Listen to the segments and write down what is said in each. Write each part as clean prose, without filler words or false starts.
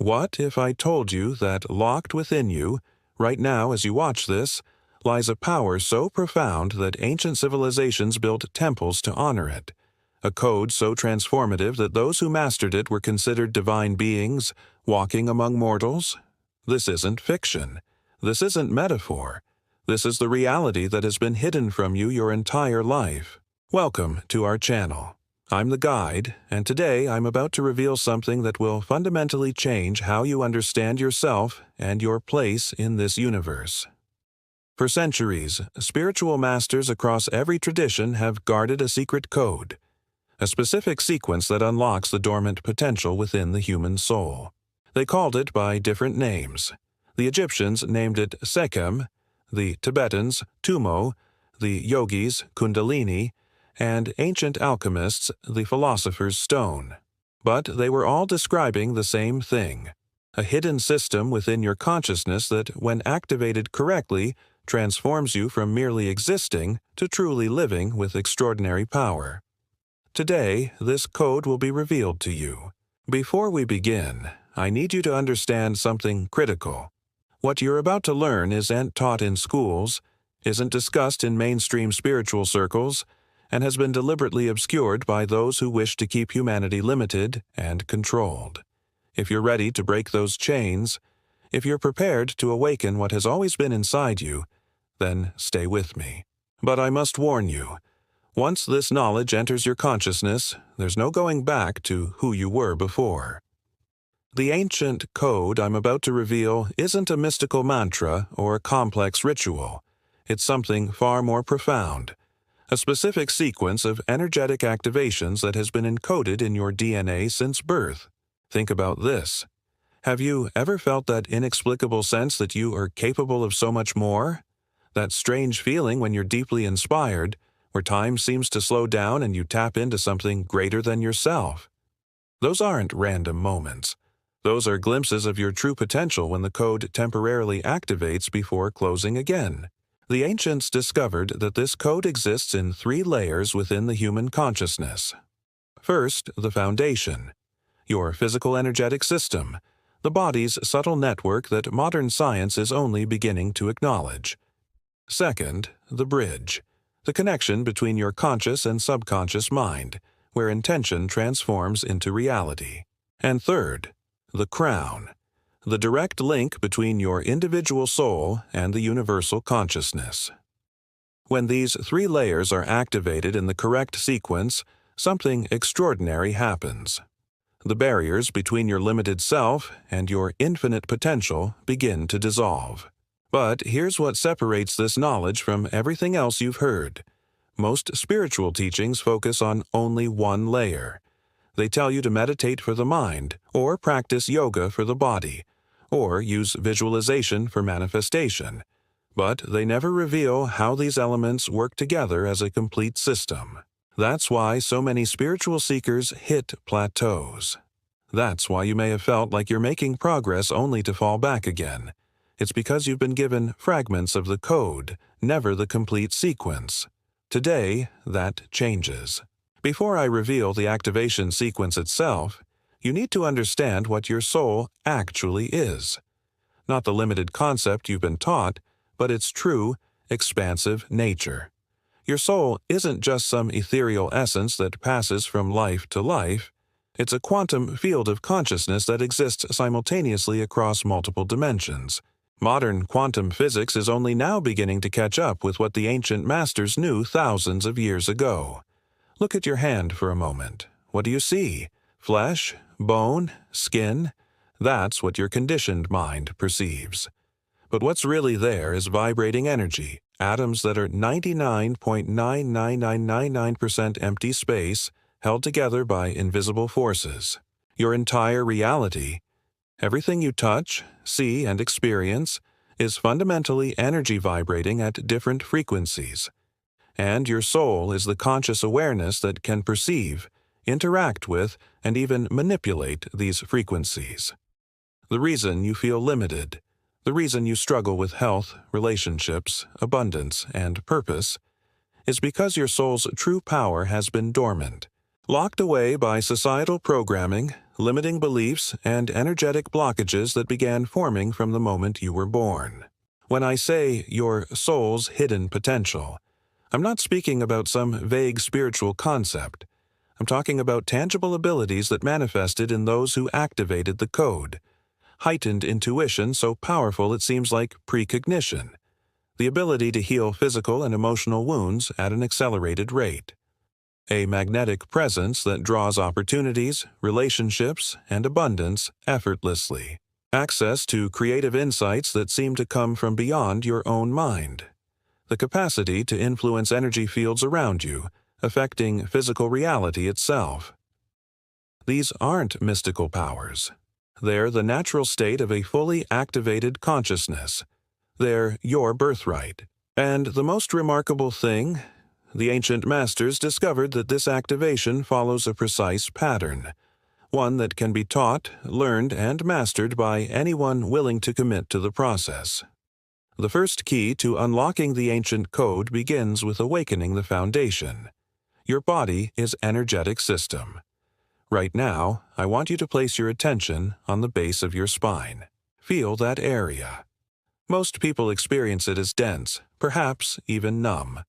What if I told you that locked within you, right now as you watch this, lies a power so profound that ancient civilizations built temples to honor it, a code so transformative that those who mastered it were considered divine beings walking among mortals? This isn't fiction. This isn't metaphor. This is the reality that has been hidden from you your entire life. Welcome to our channel. I'm the guide, and today I'm about to reveal something that will fundamentally change how you understand yourself and your place in this universe. For centuries, spiritual masters across every tradition have guarded a secret code, a specific sequence that unlocks the dormant potential within the human soul. They called it by different names. The Egyptians named it Sekhem, the Tibetans Tumo, the yogis Kundalini, and ancient alchemists the philosopher's stone. But they were all describing the same thing, a hidden system within your consciousness that, when activated correctly, transforms you from merely existing to truly living with extraordinary power. Today, this code will be revealed to you. Before we begin, I need you to understand something critical. What you're about to learn isn't taught in schools, isn't discussed in mainstream spiritual circles, and has been deliberately obscured by those who wish to keep humanity limited and controlled. If you're ready to break those chains, if you're prepared to awaken what has always been inside you, then stay with me. But I must warn you, once this knowledge enters your consciousness, there's no going back to who you were before. The ancient code I'm about to reveal isn't a mystical mantra or a complex ritual. It's something far more profound. A specific sequence of energetic activations that has been encoded in your DNA since birth. Think about this. Have you ever felt that inexplicable sense that you are capable of so much more? That strange feeling when you're deeply inspired, where time seems to slow down and you tap into something greater than yourself? Those aren't random moments. Those are glimpses of your true potential when the code temporarily activates before closing again. The ancients discovered that this code exists in 3 layers within the human consciousness. First, the foundation, your physical energetic system, the body's subtle network that modern science is only beginning to acknowledge. Second, the bridge, the connection between your conscious and subconscious mind, where intention transforms into reality. And third, the crown, the direct link between your individual soul and the universal consciousness. When these 3 layers are activated in the correct sequence, something extraordinary happens. The barriers between your limited self and your infinite potential begin to dissolve. But here's what separates this knowledge from everything else you've heard. Most spiritual teachings focus on only one layer. They tell you to meditate for the mind, or practice yoga for the body, or use visualization for manifestation. But they never reveal how these elements work together as a complete system. That's why so many spiritual seekers hit plateaus. That's why you may have felt like you're making progress only to fall back again. It's because you've been given fragments of the code, never the complete sequence. Today, that changes. Before I reveal the activation sequence itself, you need to understand what your soul actually is. Not the limited concept you've been taught, but its true, expansive nature. Your soul isn't just some ethereal essence that passes from life to life. It's a quantum field of consciousness that exists simultaneously across multiple dimensions. Modern quantum physics is only now beginning to catch up with what the ancient masters knew thousands of years ago. Look at your hand for a moment. What do you see? Flesh? Bone? Skin? That's what your conditioned mind perceives. But what's really there is vibrating energy, atoms that are 99.99999% empty space, held together by invisible forces. Your entire reality, everything you touch, see, and experience, is fundamentally energy vibrating at different frequencies. And your soul is the conscious awareness that can perceive, interact with, and even manipulate these frequencies. The reason you feel limited, the reason you struggle with health, relationships, abundance, and purpose, is because your soul's true power has been dormant, Locked away by societal programming, limiting beliefs, and energetic blockages that began forming from the moment you were born. When I say your soul's hidden potential, I'm not speaking about some vague spiritual concept. I'm talking about tangible abilities that manifested in those who activated the code. Heightened intuition so powerful it seems like precognition. The ability to heal physical and emotional wounds at an accelerated rate. A magnetic presence that draws opportunities, relationships, and abundance effortlessly. Access to creative insights that seem to come from beyond your own mind. The capacity to influence energy fields around you, affecting physical reality itself. These aren't mystical powers. They're the natural state of a fully activated consciousness. They're your birthright. And the most remarkable thing, the ancient masters discovered that this activation follows a precise pattern, one that can be taught, learned, and mastered by anyone willing to commit to the process. The first key to unlocking the ancient code begins with awakening the foundation. Your body is an energetic system. Right now, I want you to place your attention on the base of your spine. Feel that area. Most people experience it as dense, perhaps even numb.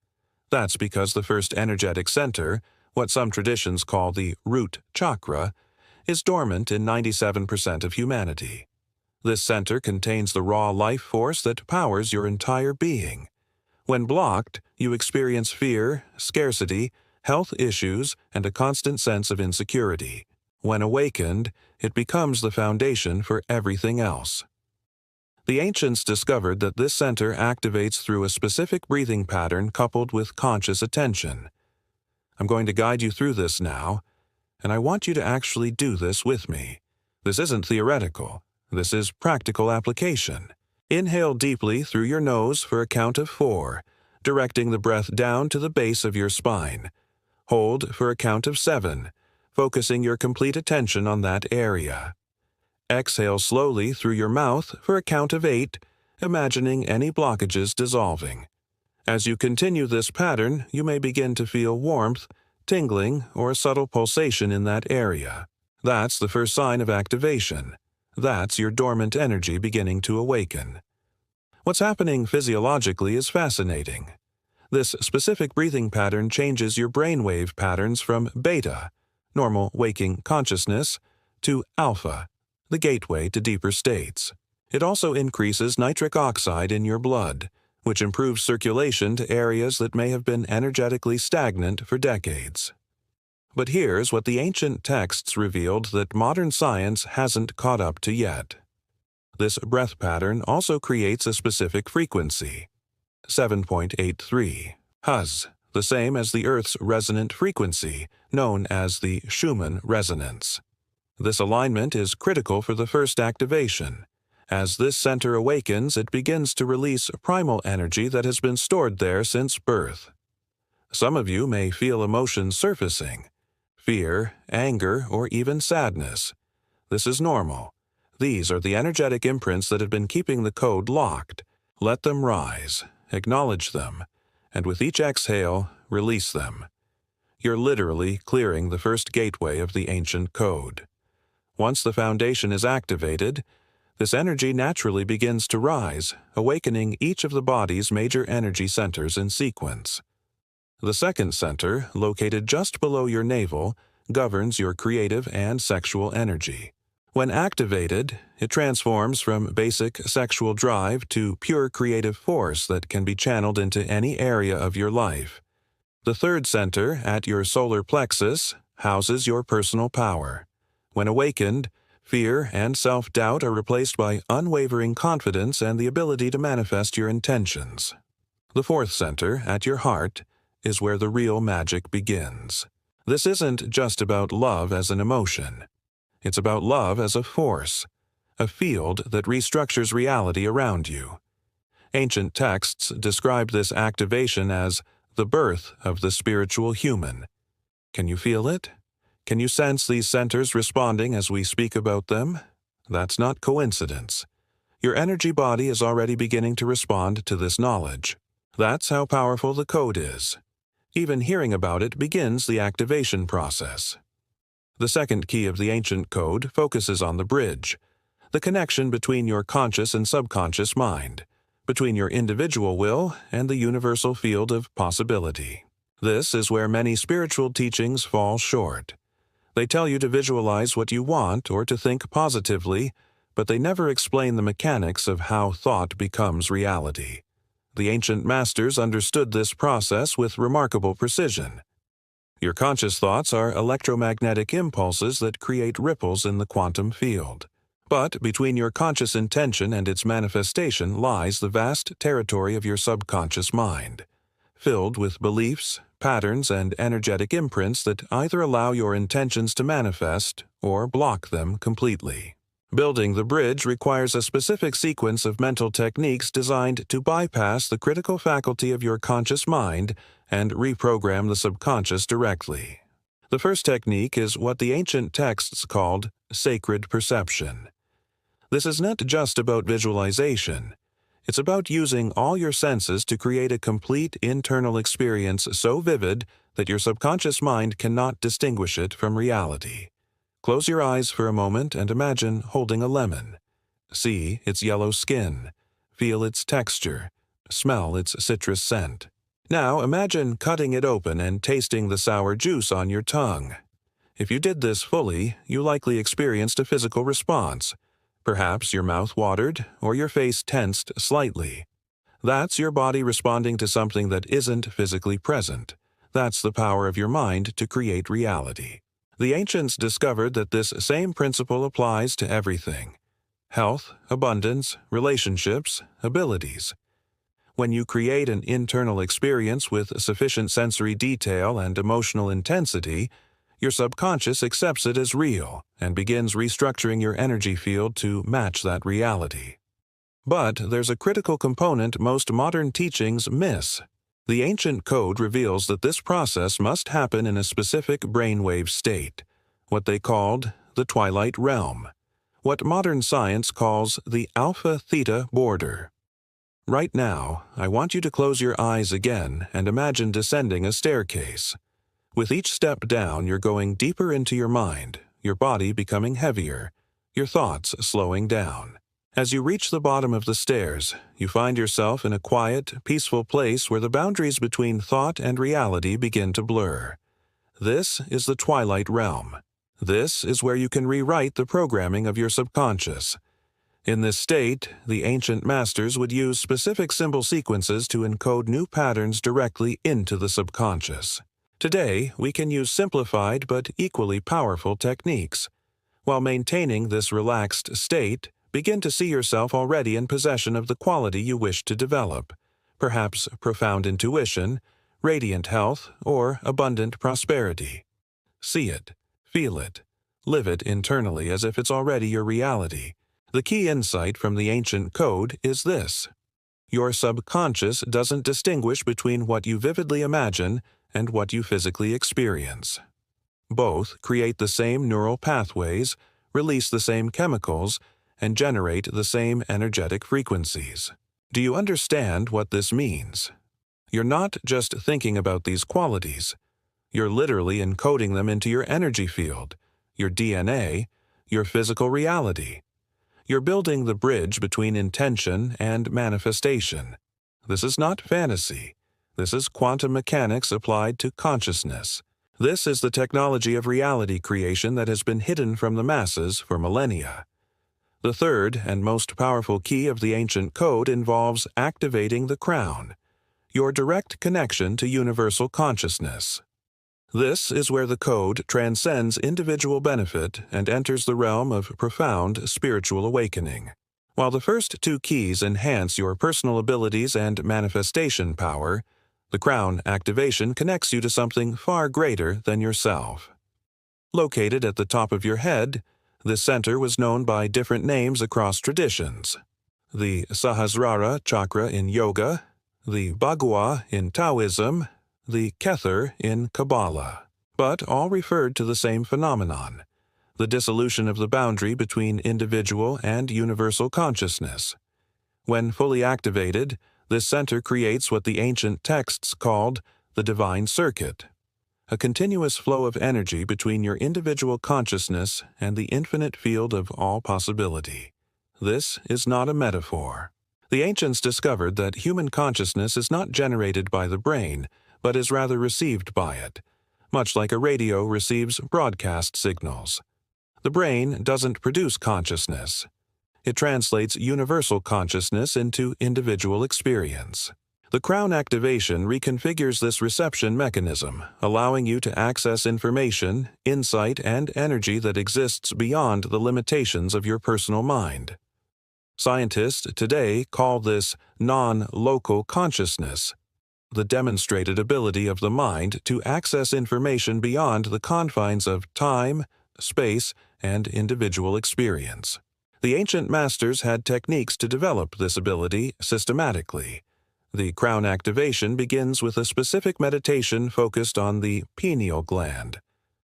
That's because the first energetic center, what some traditions call the root chakra, is dormant in 97% of humanity. This center contains the raw life force that powers your entire being. When blocked, you experience fear, scarcity, health issues, and a constant sense of insecurity. When awakened, it becomes the foundation for everything else. The ancients discovered that this center activates through a specific breathing pattern coupled with conscious attention. I'm going to guide you through this now, and I want you to actually do this with me. This isn't theoretical. This is practical application. Inhale deeply through your nose for a count of 4, directing the breath down to the base of your spine. Hold for a count of 7, focusing your complete attention on that area. Exhale slowly through your mouth for a count of 8, imagining any blockages dissolving. As you continue this pattern, you may begin to feel warmth, tingling, or a subtle pulsation in that area. That's the first sign of activation. That's your dormant energy beginning to awaken. What's happening physiologically is fascinating. This specific breathing pattern changes your brainwave patterns from beta, normal waking consciousness, to alpha, the gateway to deeper states. It also increases nitric oxide in your blood, which improves circulation to areas that may have been energetically stagnant for decades. But here's what the ancient texts revealed that modern science hasn't caught up to yet. This breath pattern also creates a specific frequency, 7.83 Hz, the same as the Earth's resonant frequency, known as the Schumann resonance. This alignment is critical for the first activation. As this center awakens, it begins to release primal energy that has been stored there since birth. Some of you may feel emotions surfacing. Fear, anger, or even sadness. This is normal. These are the energetic imprints that have been keeping the code locked. Let them rise, acknowledge them, and with each exhale, release them. You're literally clearing the first gateway of the ancient code. Once the foundation is activated, this energy naturally begins to rise, awakening each of the body's major energy centers in sequence. The second center, located just below your navel, governs your creative and sexual energy. When activated, it transforms from basic sexual drive to pure creative force that can be channeled into any area of your life. The third center, at your solar plexus, houses your personal power. When awakened, fear and self-doubt are replaced by unwavering confidence and the ability to manifest your intentions. The fourth center, at your heart, is where the real magic begins. This isn't just about love as an emotion. It's about love as a force, a field that restructures reality around you. Ancient texts describe this activation as the birth of the spiritual human. Can you feel it? Can you sense these centers responding as we speak about them? That's not coincidence. Your energy body is already beginning to respond to this knowledge. That's how powerful the code is. Even hearing about it begins the activation process. The second key of the ancient code focuses on the bridge, the connection between your conscious and subconscious mind, between your individual will and the universal field of possibility. This is where many spiritual teachings fall short. They tell you to visualize what you want or to think positively, but they never explain the mechanics of how thought becomes reality. The ancient masters understood this process with remarkable precision. Your conscious thoughts are electromagnetic impulses that create ripples in the quantum field. But between your conscious intention and its manifestation lies the vast territory of your subconscious mind, filled with beliefs, patterns, and energetic imprints that either allow your intentions to manifest or block them completely. Building the bridge requires a specific sequence of mental techniques designed to bypass the critical faculty of your conscious mind and reprogram the subconscious directly. The first technique is what the ancient texts called sacred perception. This is not just about visualization. It's about using all your senses to create a complete internal experience so vivid that your subconscious mind cannot distinguish it from reality. Close your eyes for a moment and imagine holding a lemon. See its yellow skin, feel its texture, smell its citrus scent. Now imagine cutting it open and tasting the sour juice on your tongue. If you did this fully, you likely experienced a physical response. Perhaps your mouth watered or your face tensed slightly. That's your body responding to something that isn't physically present. That's the power of your mind to create reality. The ancients discovered that this same principle applies to everything: health, abundance, relationships, abilities. When you create an internal experience with sufficient sensory detail and emotional intensity, your subconscious accepts it as real and begins restructuring your energy field to match that reality. But there's a critical component most modern teachings miss. The ancient code reveals that this process must happen in a specific brainwave state, what they called the twilight realm, what modern science calls the alpha-theta border. Right now, I want you to close your eyes again and imagine descending a staircase. With each step down, you're going deeper into your mind, your body becoming heavier, your thoughts slowing down. As you reach the bottom of the stairs, you find yourself in a quiet, peaceful place where the boundaries between thought and reality begin to blur. This is the twilight realm. This is where you can rewrite the programming of your subconscious. In this state, the ancient masters would use specific symbol sequences to encode new patterns directly into the subconscious. Today, we can use simplified but equally powerful techniques. While maintaining this relaxed state, begin to see yourself already in possession of the quality you wish to develop, perhaps profound intuition, radiant health, or abundant prosperity. See it, feel it, live it internally as if it's already your reality. The key insight from the ancient code is this: your subconscious doesn't distinguish between what you vividly imagine and what you physically experience. Both create the same neural pathways, release the same chemicals, and generate the same energetic frequencies. Do you understand what this means? You're not just thinking about these qualities. You're literally encoding them into your energy field, your DNA, your physical reality. You're building the bridge between intention and manifestation. This is not fantasy. This is quantum mechanics applied to consciousness. This is the technology of reality creation that has been hidden from the masses for millennia. The third and most powerful key of the ancient code involves activating the crown, your direct connection to universal consciousness. This is where the code transcends individual benefit and enters the realm of profound spiritual awakening. While the first two keys enhance your personal abilities and manifestation power, the crown activation connects you to something far greater than yourself. Located at the top of your head, this center was known by different names across traditions: the Sahasrara chakra in yoga, the Bagua in Taoism, the Kether in Kabbalah, but all referred to the same phenomenon: the dissolution of the boundary between individual and universal consciousness. When fully activated, this center creates what the ancient texts called the divine circuit, a continuous flow of energy between your individual consciousness and the infinite field of all possibility. This is not a metaphor. The ancients discovered that human consciousness is not generated by the brain, but is rather received by it, much like a radio receives broadcast signals. The brain doesn't produce consciousness. It translates universal consciousness into individual experience. The crown activation reconfigures this reception mechanism, allowing you to access information, insight, and energy that exists beyond the limitations of your personal mind. Scientists today call this non-local consciousness, the demonstrated ability of the mind to access information beyond the confines of time, space, and individual experience. The ancient masters had techniques to develop this ability systematically. The crown activation begins with a specific meditation focused on the pineal gland,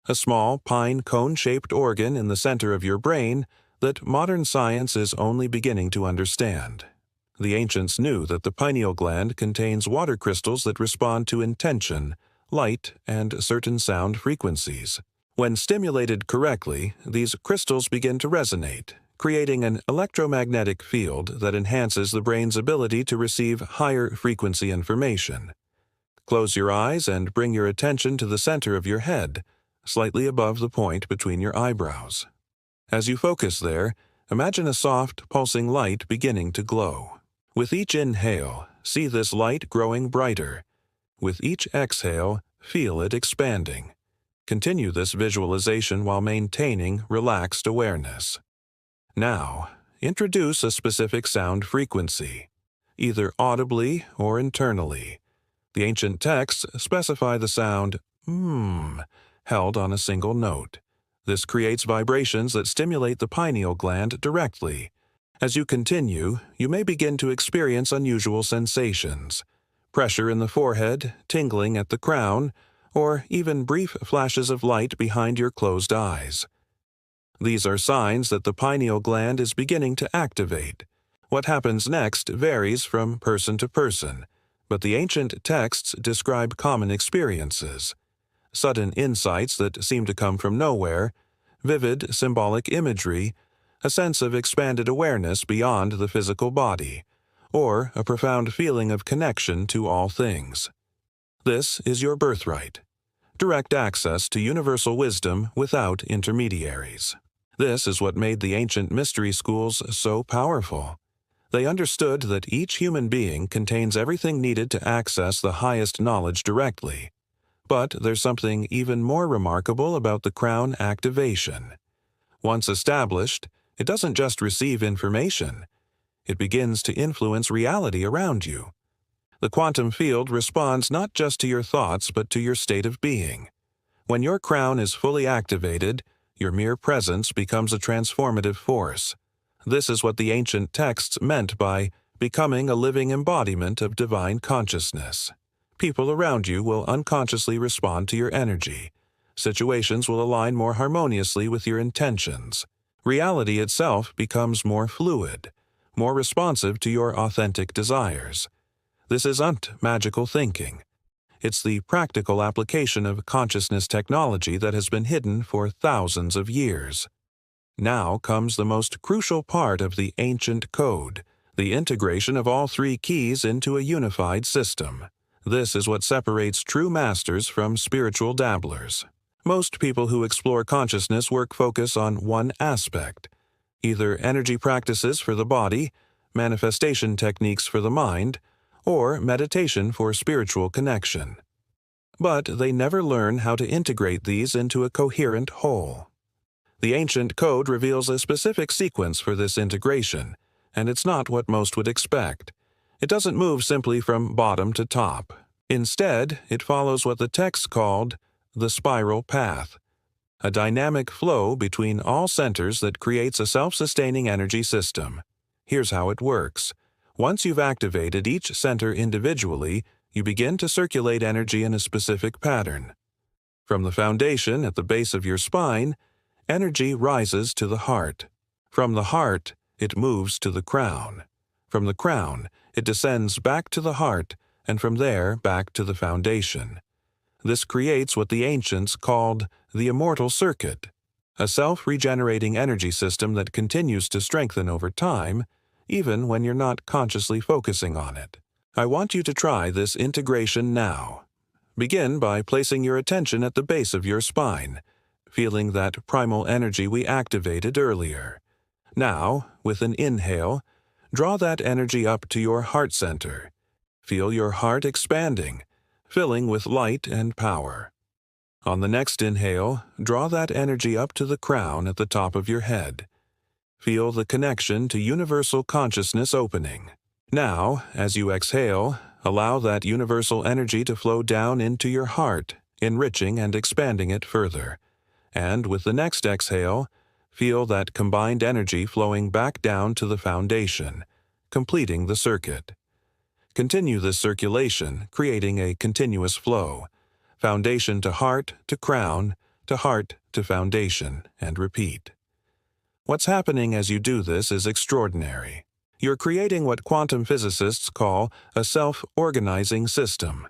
a small pine cone-shaped organ in the center of your brain that modern science is only beginning to understand. The ancients knew that the pineal gland contains water crystals that respond to intention, light, and certain sound frequencies. When stimulated correctly, these crystals begin to resonate, creating an electromagnetic field that enhances the brain's ability to receive higher frequency information. Close your eyes and bring your attention to the center of your head, slightly above the point between your eyebrows. As you focus there, imagine a soft, pulsing light beginning to glow. With each inhale, see this light growing brighter. With each exhale, feel it expanding. Continue this visualization while maintaining relaxed awareness. Now, introduce a specific sound frequency, either audibly or internally. The ancient texts specify the sound held on a single note. This creates vibrations that stimulate the pineal gland directly. As you continue, you may begin to experience unusual sensations, pressure in the forehead, tingling at the crown, or even brief flashes of light behind your closed eyes. These are signs that the pineal gland is beginning to activate. What happens next varies from person to person, but the ancient texts describe common experiences. Sudden insights that seem to come from nowhere, vivid symbolic imagery, a sense of expanded awareness beyond the physical body, or a profound feeling of connection to all things. This is your birthright, direct access to universal wisdom without intermediaries. This is what made the ancient mystery schools so powerful. They understood that each human being contains everything needed to access the highest knowledge directly. But there's something even more remarkable about the crown activation. Once established, it doesn't just receive information. It begins to influence reality around you. The quantum field responds not just to your thoughts but to your state of being. When your crown is fully activated, your mere presence becomes a transformative force. This is what the ancient texts meant by becoming a living embodiment of divine consciousness. People around you will unconsciously respond to your energy. Situations will align more harmoniously with your intentions. Reality itself becomes more fluid, more responsive to your authentic desires. This isn't magical thinking. It's the practical application of consciousness technology that has been hidden for thousands of years. Now comes the most crucial part of the ancient code, the integration of all three keys into a unified system. This is what separates true masters from spiritual dabblers. Most people who explore consciousness work focus on one aspect, either energy practices for the body, manifestation techniques for the mind, or meditation for spiritual connection. But they never learn how to integrate these into a coherent whole. The ancient code reveals a specific sequence for this integration, and it's not what most would expect. It doesn't move simply from bottom to top. Instead, it follows what the text called the spiral path, a dynamic flow between all centers that creates a self-sustaining energy system. Here's how it works. Once you've activated each center individually, you begin to circulate energy in a specific pattern. From the foundation at the base of your spine, energy rises to the heart. From the heart, it moves to the crown. From the crown, it descends back to the heart, and from there back to the foundation. This creates what the ancients called the immortal circuit, a self-regenerating energy system that continues to strengthen over time, even when you're not consciously focusing on it. I want you to try this integration now. Begin by placing your attention at the base of your spine, feeling that primal energy we activated earlier. Now, with an inhale, draw that energy up to your heart center. Feel your heart expanding, filling with light and power. On the next inhale, draw that energy up to the crown at the top of your head. Feel the connection to universal consciousness opening. Now, as you exhale, allow that universal energy to flow down into your heart, enriching and expanding it further. And with the next exhale, feel that combined energy flowing back down to the foundation, completing the circuit. Continue this circulation, creating a continuous flow, foundation to heart to crown, to heart to foundation, and repeat. What's happening as you do this is extraordinary. You're creating what quantum physicists call a self-organizing system,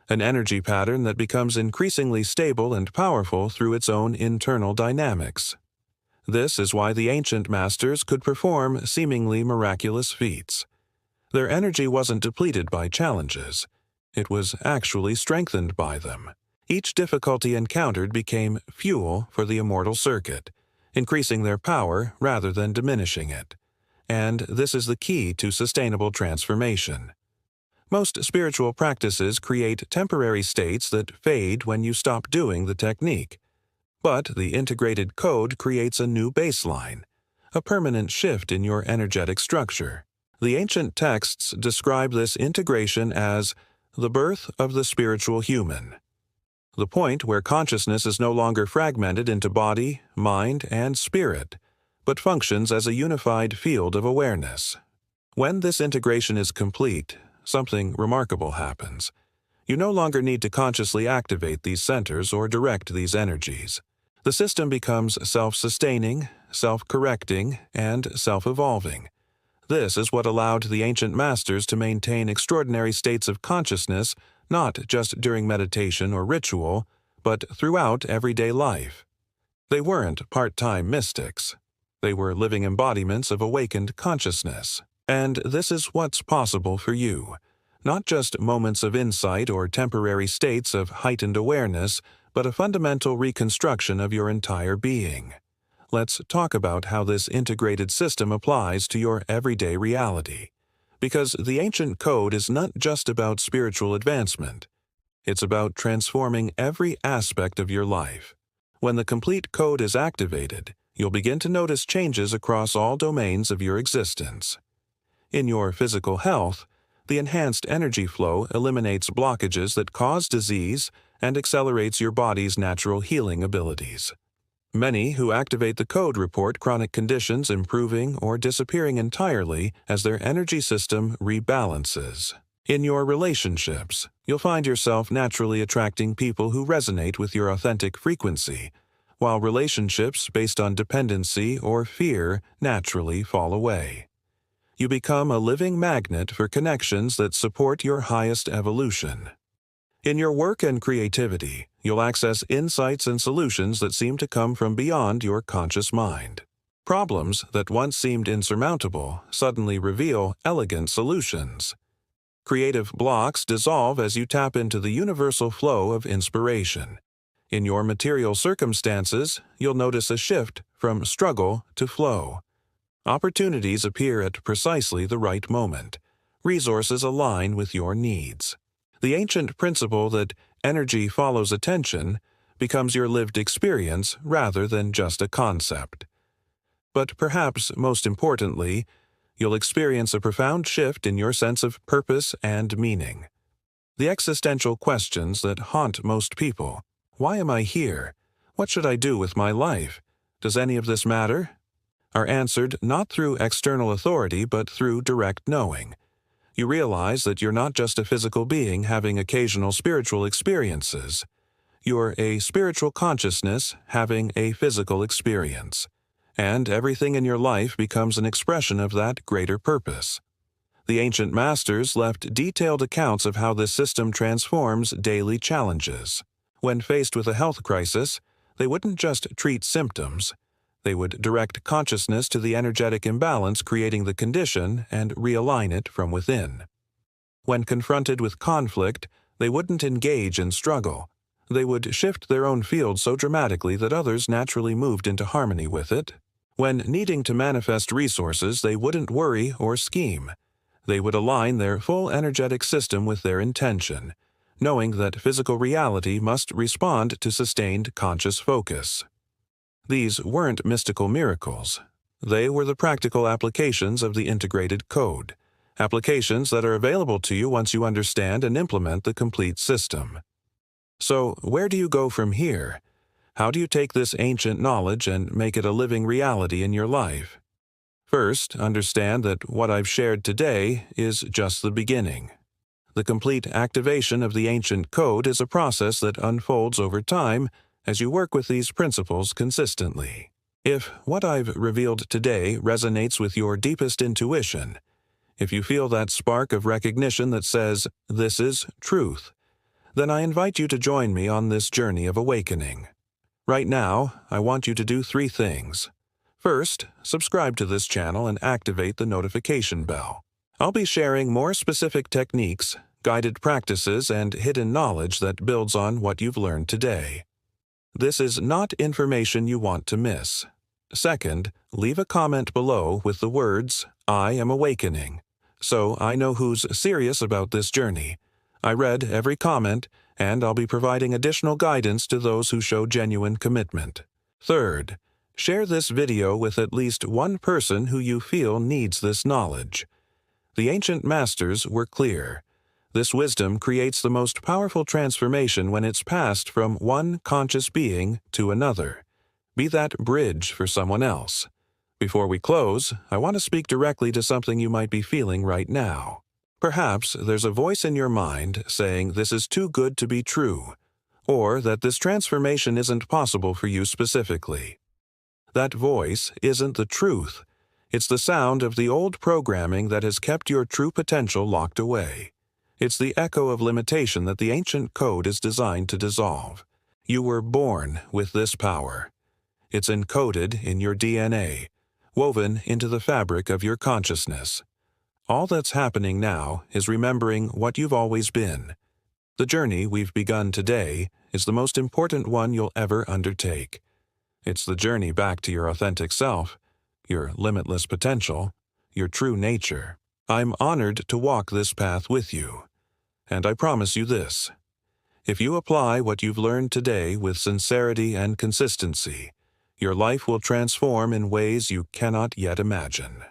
an energy pattern that becomes increasingly stable and powerful through its own internal dynamics. This is why the ancient masters could perform seemingly miraculous feats. Their energy wasn't depleted by challenges. It was actually strengthened by them. Each difficulty encountered became fuel for the immortal circuit, increasing their power rather than diminishing it. And this is the key to sustainable transformation. Most spiritual practices create temporary states that fade when you stop doing the technique. But the integrated code creates a new baseline, a permanent shift in your energetic structure. The ancient texts describe this integration as the birth of the spiritual human, the point where consciousness is no longer fragmented into body, mind, and spirit, but functions as a unified field of awareness. When this integration is complete, something remarkable happens. You no longer need to consciously activate these centers or direct these energies. The system becomes self-sustaining, self-correcting, and self-evolving. This is what allowed the ancient masters to maintain extraordinary states of consciousness not just during meditation or ritual, but throughout everyday life. They weren't part-time mystics. They were living embodiments of awakened consciousness. And this is what's possible for you. Not just moments of insight or temporary states of heightened awareness, but a fundamental reconstruction of your entire being. Let's talk about how this integrated system applies to your everyday reality. Because the ancient code is not just about spiritual advancement. It's about transforming every aspect of your life. When the complete code is activated, you'll begin to notice changes across all domains of your existence. In your physical health, the enhanced energy flow eliminates blockages that cause disease and accelerates your body's natural healing abilities. Many who activate the code report chronic conditions improving or disappearing entirely as their energy system rebalances. In your relationships, you'll find yourself naturally attracting people who resonate with your authentic frequency, while relationships based on dependency or fear naturally fall away. You become a living magnet for connections that support your highest evolution. In your work and creativity, you'll access insights and solutions that seem to come from beyond your conscious mind. Problems that once seemed insurmountable suddenly reveal elegant solutions. Creative blocks dissolve as you tap into the universal flow of inspiration. In your material circumstances, you'll notice a shift from struggle to flow. Opportunities appear at precisely the right moment. Resources align with your needs. The ancient principle that energy follows attention becomes your lived experience rather than just a concept. But perhaps most importantly, you'll experience a profound shift in your sense of purpose and meaning. The existential questions that haunt most people. Why am I here? What should I do with my life? Does any of this matter? Are answered not through external authority but through direct knowing. You realize that you're not just a physical being having occasional spiritual experiences. You're a spiritual consciousness having a physical experience. And everything in your life becomes an expression of that greater purpose. The ancient masters left detailed accounts of how this system transforms daily challenges. When faced with a health crisis, they wouldn't just treat symptoms. They would direct consciousness to the energetic imbalance creating the condition and realign it from within. When confronted with conflict, they wouldn't engage in struggle. They would shift their own field so dramatically that others naturally moved into harmony with it. When needing to manifest resources, they wouldn't worry or scheme. They would align their full energetic system with their intention, knowing that physical reality must respond to sustained conscious focus. These weren't mystical miracles. They were the practical applications of the integrated code, applications that are available to you once you understand and implement the complete system. So, where do you go from here? How do you take this ancient knowledge and make it a living reality in your life? First, understand that what I've shared today is just the beginning. The complete activation of the ancient code is a process that unfolds over time as you work with these principles consistently. If what I've revealed today resonates with your deepest intuition, if you feel that spark of recognition that says, "This is truth," then I invite you to join me on this journey of awakening. Right now, I want you to do 3 things. First, subscribe to this channel and activate the notification bell. I'll be sharing more specific techniques, guided practices, and hidden knowledge that builds on what you've learned today. This is not information you want to miss. Second, leave a comment below with the words, "I am awakening," so I know who's serious about this journey. I read every comment, and I'll be providing additional guidance to those who show genuine commitment. Third, share this video with at least one person who you feel needs this knowledge. The ancient masters were clear. This wisdom creates the most powerful transformation when it's passed from one conscious being to another. Be that bridge for someone else. Before we close, I want to speak directly to something you might be feeling right now. Perhaps there's a voice in your mind saying this is too good to be true, or that this transformation isn't possible for you specifically. That voice isn't the truth. It's the sound of the old programming that has kept your true potential locked away. It's the echo of limitation that the ancient code is designed to dissolve. You were born with this power. It's encoded in your DNA, woven into the fabric of your consciousness. All that's happening now is remembering what you've always been. The journey we've begun today is the most important one you'll ever undertake. It's the journey back to your authentic self, your limitless potential, your true nature. I'm honored to walk this path with you. And I promise you this: if you apply what you've learned today with sincerity and consistency, your life will transform in ways you cannot yet imagine.